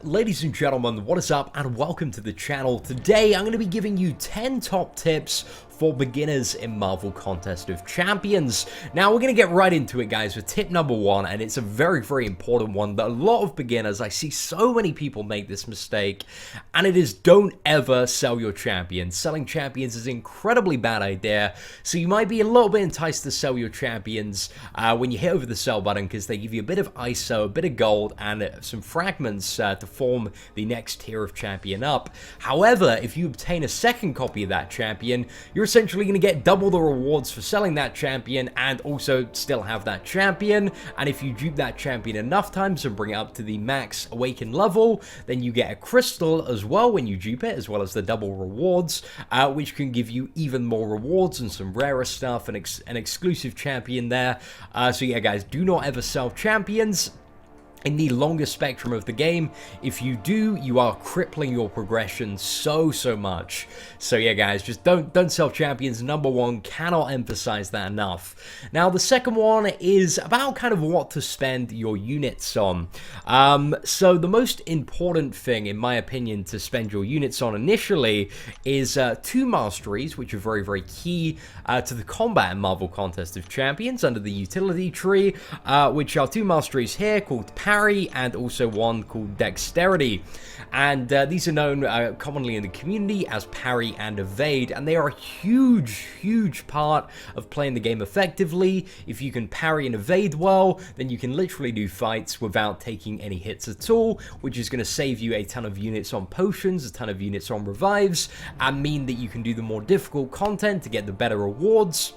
Ladies and gentlemen, what is up and welcome to the channel. Today I'm going to be giving you 10 top tips for beginners in Marvel Contest of Champions. Now we're going to get right into it, guys, with tip number 1, and it's a very important one that a lot of beginners, I see so many people make this mistake, and it is don't ever sell your champions. Selling champions is an incredibly bad idea, so you might be a little bit enticed to sell your champions when you hit over the sell button, because they give you a bit of ISO, a bit of gold, and some fragments to form the next tier of champion up. However, if you obtain a second copy of that champion, you're essentially going to get double the rewards for selling that champion and also still have that champion. And if you dupe that champion enough times and bring it up to the max awaken level, then you get a crystal as well when you dupe it, as well as the double rewards, which can give you even more rewards and some rarer stuff and an exclusive champion there. So yeah, guys, do not ever sell champions in the longer spectrum of the game. If you do, you are crippling your progression so much. So yeah, guys, just don't sell champions. Number 1, cannot emphasize that enough. Now the second one is about kind of what to spend your units on. So the most important thing, in my opinion, to spend your units on initially is 2 masteries, which are very key to the combat in Marvel Contest of Champions under the utility tree, which are 2 masteries here called Parry and also one called Dexterity. And these are known commonly in the community as Parry and Evade, and they are a huge part of playing the game effectively. If you can parry and evade well, then you can literally do fights without taking any hits at all, which is going to save you a ton of units on potions, a ton of units on revives, and mean that you can do the more difficult content to get the better rewards.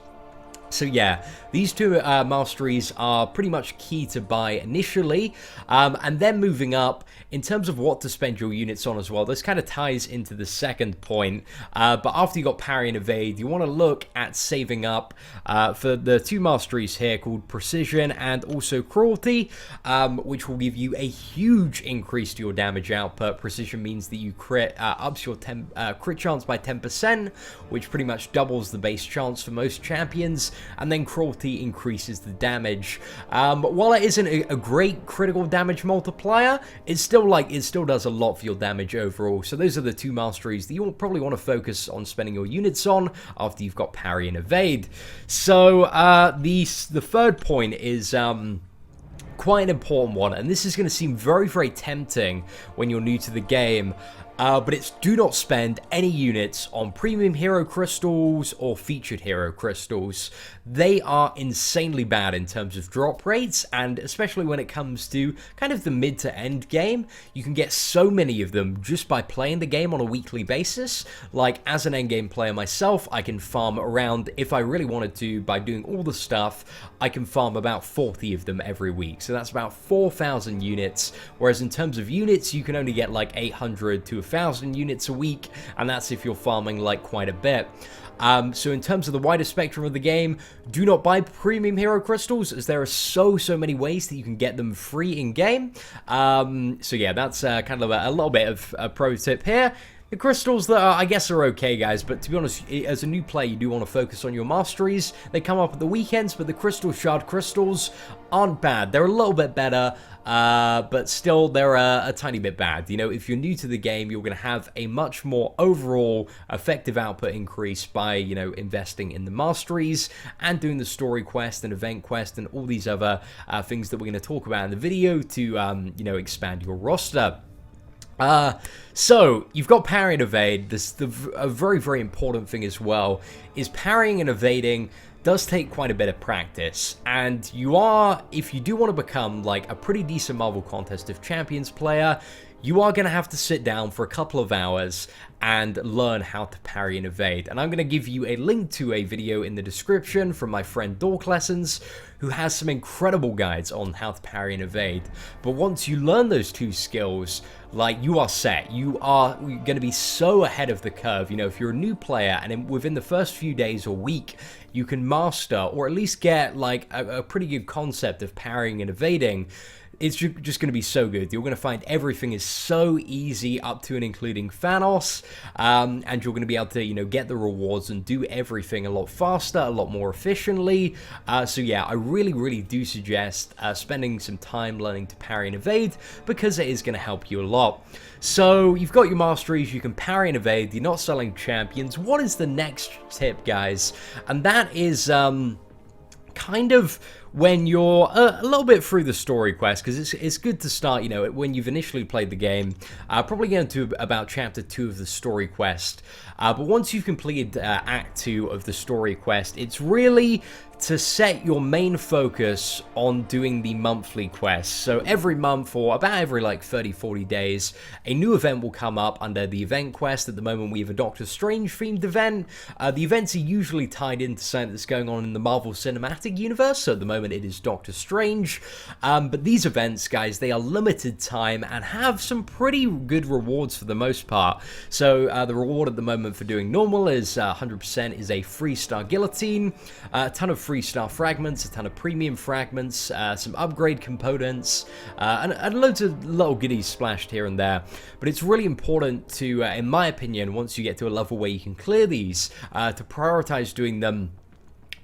So yeah, these 2 masteries are pretty much key to buy initially, and then moving up in terms of what to spend your units on as well. This kind of ties into the second point, but after you got Parry and Evade, you want to look at saving up for the 2 masteries here called Precision and also Cruelty, which will give you a huge increase to your damage output. Precision means that you ups your crit chance by 10%, which pretty much doubles the base chance for most champions. And then Cruelty increases the damage. While it isn't a great critical damage multiplier, it still does a lot for your damage overall. So those are the 2 masteries that you probably want to focus on spending your units on after you've got Parry and Evade. So the third point is quite an important one, and this is going to seem very tempting when you're new to the game. But it's do not spend any units on premium hero crystals or featured hero crystals. They are insanely bad in terms of drop rates, and especially when it comes to kind of the mid to end game. You can get so many of them just by playing the game on a weekly basis. Like, as an endgame player myself, I can farm around, if I really wanted to, by doing all the stuff, I can farm about 40 of them every week. So that's about 4,000 units, whereas in terms of units, you can only get like 800 to 1,000 units a week, and that's if you're farming like quite a bit. So in terms of the wider spectrum of the game, do not buy premium hero crystals, as there are so many ways that you can get them free in game. So yeah, that's kind of a little bit of a pro tip here. The crystals that I guess are okay, guys, but to be honest, as a new player, you do want to focus on your masteries. They come up at the weekends, but the crystal shard crystals aren't bad. They're a little bit better, but still they're a tiny bit bad. You know, if you're new to the game, you're going to have a much more overall effective output increase by, you know, investing in the masteries and doing the story quest and event quest and all these other things that we're going to talk about in the video to, you know, expand your roster. So you've got Parry and Evade. A very important thing as well is parrying and evading does take quite a bit of practice, and if you do want to become like a pretty decent Marvel Contest of Champions player, you are going to have to sit down for a couple of hours and learn how to parry and evade. And I'm going to give you a link to a video in the description from my friend Dork Lessons, who has some incredible guides on how to parry and evade. But once you learn those 2 skills, like, you are set. You are going to be so ahead of the curve. You know, if you're a new player and within the first few days or week, you can master or at least get like a pretty good concept of parrying and evading, it's just going to be so good. You're going to find everything is so easy up to and including Thanos, and you're going to be able to, you know, get the rewards and do everything a lot faster, a lot more efficiently. So yeah, I really do suggest spending some time learning to parry and evade, because it is going to help you a lot. So you've got your masteries, you can parry and evade, you're not selling champions. What is the next tip, guys? And that is kind of when you're a little bit through the story quest, because it's good to start, you know, when you've initially played the game, probably get into about chapter 2 of the story quest. But once you've completed Act 2 of the story quest, it's really to set your main focus on doing the monthly quests. So every month, or about every like 30-40 days, a new event will come up under the event quest. At the moment, we have a Doctor Strange themed event. The events are usually tied into something that's going on in the Marvel Cinematic Universe. So at the moment, it is Doctor Strange. But these events, guys, they are limited time and have some pretty good rewards for the most part. So the reward at the moment for doing normal is 100% is a 3-star guillotine, a ton of 3-star fragments, a ton of premium fragments, some upgrade components, and loads of little goodies splashed here and there. But it's really important to, in my opinion, once you get to a level where you can clear these, to prioritize doing them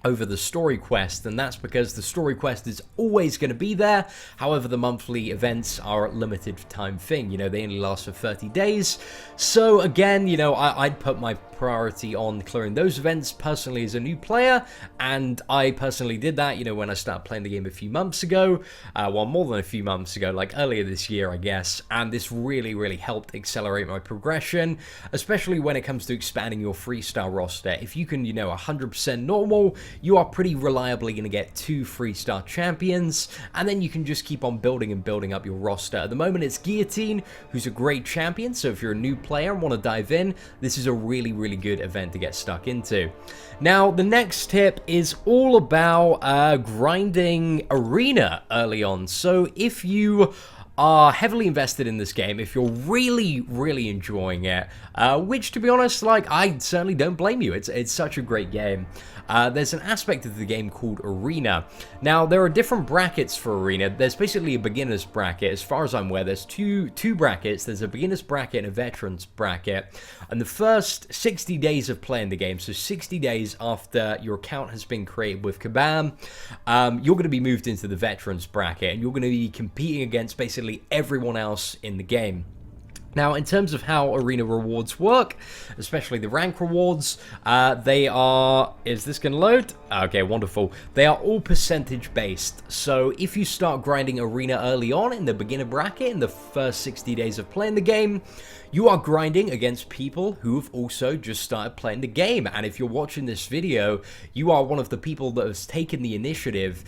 over the story quest, and that's because the story quest is always going to be there. However, the monthly events are a limited time thing. You know, they only last for 30 days. So again, you know, I'd put my priority on clearing those events personally as a new player, and I personally did that, you know, when I started playing the game a few months ago, well, more than a few months ago, like earlier this year, I guess, and this really helped accelerate my progression, especially when it comes to expanding your 3-star roster. If you can, you know, 100% normal, you are pretty reliably going to get 2 3-star champions, and then you can just keep on building and building up your roster. At the moment, it's Guillotine, who's a great champion, so if you're a new player and want to dive in, this is a really good event to get stuck into. Now, the next tip is all about grinding arena early on. So if you are heavily invested in this game, if you're really enjoying it, which, to be honest, like, I certainly don't blame you. It's such a great game. There's an aspect of the game called Arena. Now, there are different brackets for Arena. There's basically a beginner's bracket. As far as I'm aware, there's two brackets. There's a beginner's bracket and a veteran's bracket. And the first 60 days of playing the game, so 60 days after your account has been created with Kabam, you're going to be moved into the veteran's bracket, and you're going to be competing against basically everyone else in the game. Now, in terms of how arena rewards work, especially the rank rewards, they are... Is this going to load? Okay, wonderful. They are all percentage based. So if you start grinding arena early on in the beginner bracket, in the first 60 days of playing the game, you are grinding against people who have also just started playing the game. And if you're watching this video, you are one of the people that has taken the initiative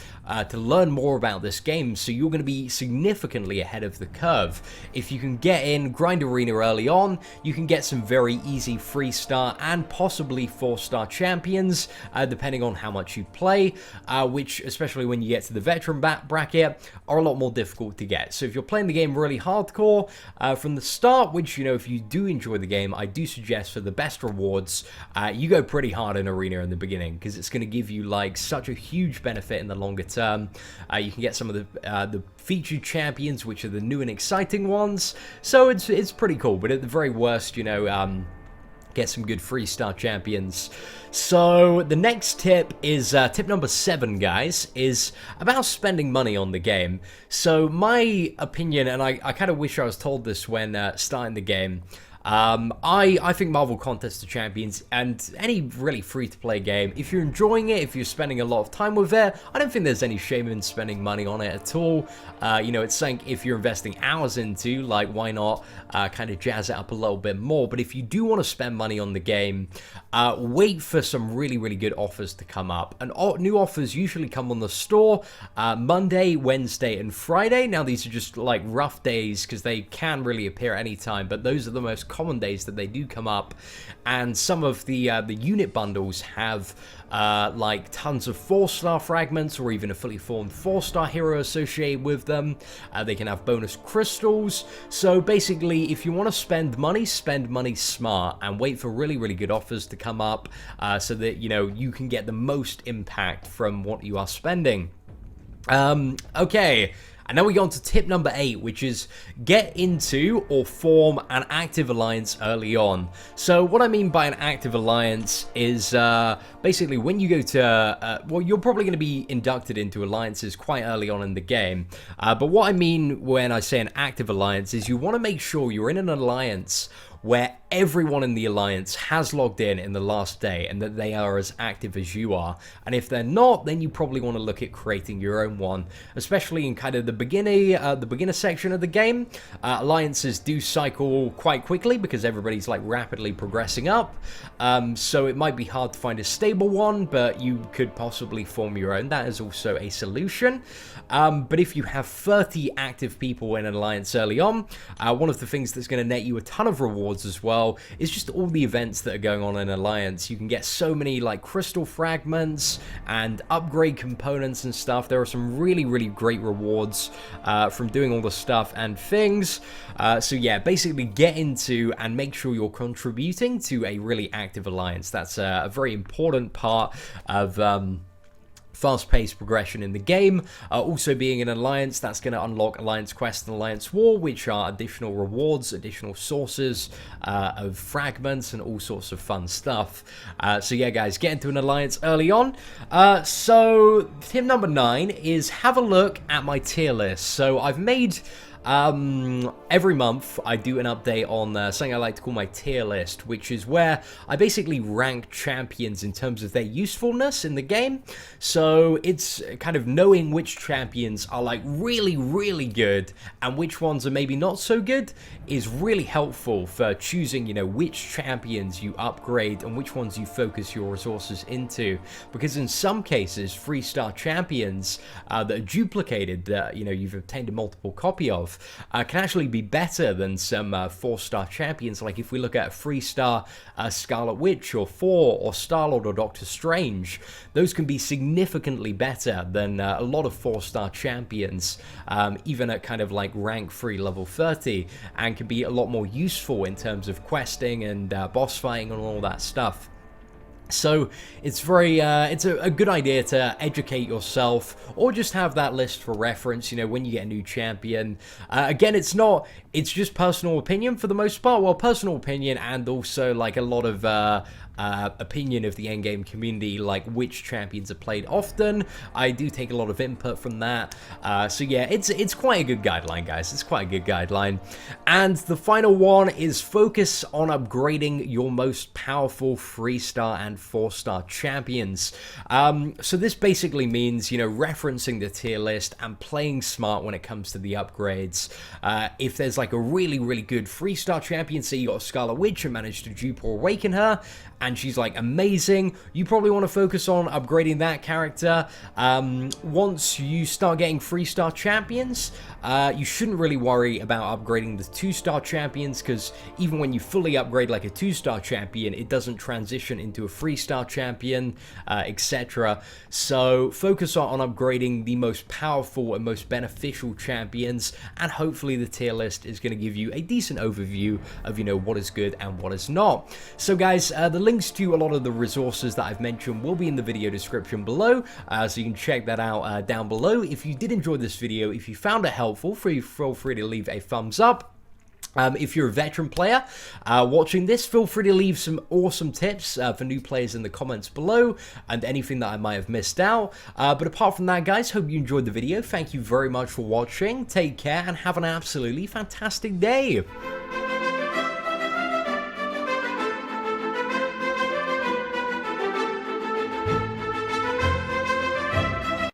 to learn more about this game. So you're going to be significantly ahead of the curve. If you can get in, grind arena early on, you can get some very easy 3-star and possibly 4-star champions, depending on how much you play, which, especially when you get to the veteran bracket, are a lot more difficult to get. So if you're playing the game really hardcore from the start, which, you know, if you do enjoy the game, I do suggest for the best rewards, you go pretty hard in arena in the beginning, because it's going to give you like such a huge benefit in the longer term. You can get some of the featured champions, which are the new and exciting ones, so it's pretty cool. But at the very worst, you know, get some good 3-star champions. So the next tip is tip number 7, guys, is about spending money on the game. So my opinion, and I kind of wish I was told this when starting the game, I think Marvel Contest of Champions and any really free-to-play game, if you're enjoying it, if you're spending a lot of time with it, I don't think there's any shame in spending money on it at all. You know, it's something if you're investing hours into, like, why not kind of jazz it up a little bit more? But if you do want to spend money on the game, wait for some really good offers to come up. And new offers usually come on the store Monday, Wednesday, and Friday. Now, these are just like rough days because they can really appear at any time, but those are the most common days that they do come up. And some of the unit bundles have like tons of 4-star fragments or even a fully formed 4-star hero associated with them. They can have bonus crystals. So basically, if you want to spend money smart and wait for really good offers to come up so that, you know, you can get the most impact from what you are spending. Okay. And now we go on to tip number 8, which is get into or form an active alliance early on. So what I mean by an active alliance is basically when you go to, well, you're probably going to be inducted into alliances quite early on in the game. But what I mean when I say an active alliance is you want to make sure you're in an alliance where everyone in the alliance has logged in the last day and that they are as active as you are. And if they're not, then you probably want to look at creating your own one, especially in kind of the beginner section of the game. Alliances do cycle quite quickly because everybody's like rapidly progressing up. So it might be hard to find a stable one, but you could possibly form your own. That is also a solution. But if you have 30 active people in an alliance early on, one of the things that's going to net you a ton of rewards as well is just all the events that are going on in Alliance. You can get so many like crystal fragments and upgrade components and stuff. There are some really great rewards from doing all the stuff and things. So yeah, basically get into and make sure you're contributing to a really active alliance. That's a very important part of fast-paced progression in the game. Also being an alliance, that's going to unlock Alliance Quest and Alliance War, which are additional rewards, additional sources of fragments, and all sorts of fun stuff. So yeah, guys, get into an alliance early on. So tip number 9 is have a look at my tier list. So I've made... every month I do an update on something I like to call my tier list, which is where I basically rank champions in terms of their usefulness in the game. So it's kind of knowing which champions are like really good and which ones are maybe not so good is really helpful for choosing, you know, which champions you upgrade and which ones you focus your resources into. Because in some cases, 3-star champions that are duplicated, that, you know, you've obtained a multiple copy of, can actually be better than some 4-star champions. Like if we look at a 3-star Scarlet Witch or 4 or Star-Lord or Doctor Strange, those can be significantly better than a lot of 4-star champions, even at kind of like rank 3 level 30, and can be a lot more useful in terms of questing and boss fighting and all that stuff. So it's very, it's a good idea to educate yourself or just have that list for reference, you know, when you get a new champion. Again, it's just personal opinion for the most part. Well, personal opinion and also like a lot of opinion of the endgame community, like which champions are played often. I do take a lot of input from that. So yeah, it's quite a good guideline, guys. It's quite a good guideline. And the final one is focus on upgrading your most powerful 3-star and 4-star champions. So this basically means, you know, referencing the tier list and playing smart when it comes to the upgrades. If there's like a really good 3-star champion, say you got a Scarlet Witch and managed to dupe or awaken her, and she's like amazing, you probably want to focus on upgrading that character. Once you start getting 3-star champions, you shouldn't really worry about upgrading the 2-star champions, because even when you fully upgrade like a 2-star champion, it doesn't transition into a 3-star champion, etc. So focus on upgrading the most powerful and most beneficial champions, and hopefully the tier list is going to give you a decent overview of, you know, what is good and what is not. So guys, the links to a lot of the resources that I've mentioned will be in the video description below, so you can check that out down below. If you did enjoy this video, if you found it helpful, feel free to leave a thumbs up. If you're a veteran player watching this, feel free to leave some awesome tips for new players in the comments below, and anything that I might have missed out. But apart from that, guys, hope you enjoyed the video. Thank you very much for watching. Take care and have an absolutely fantastic day.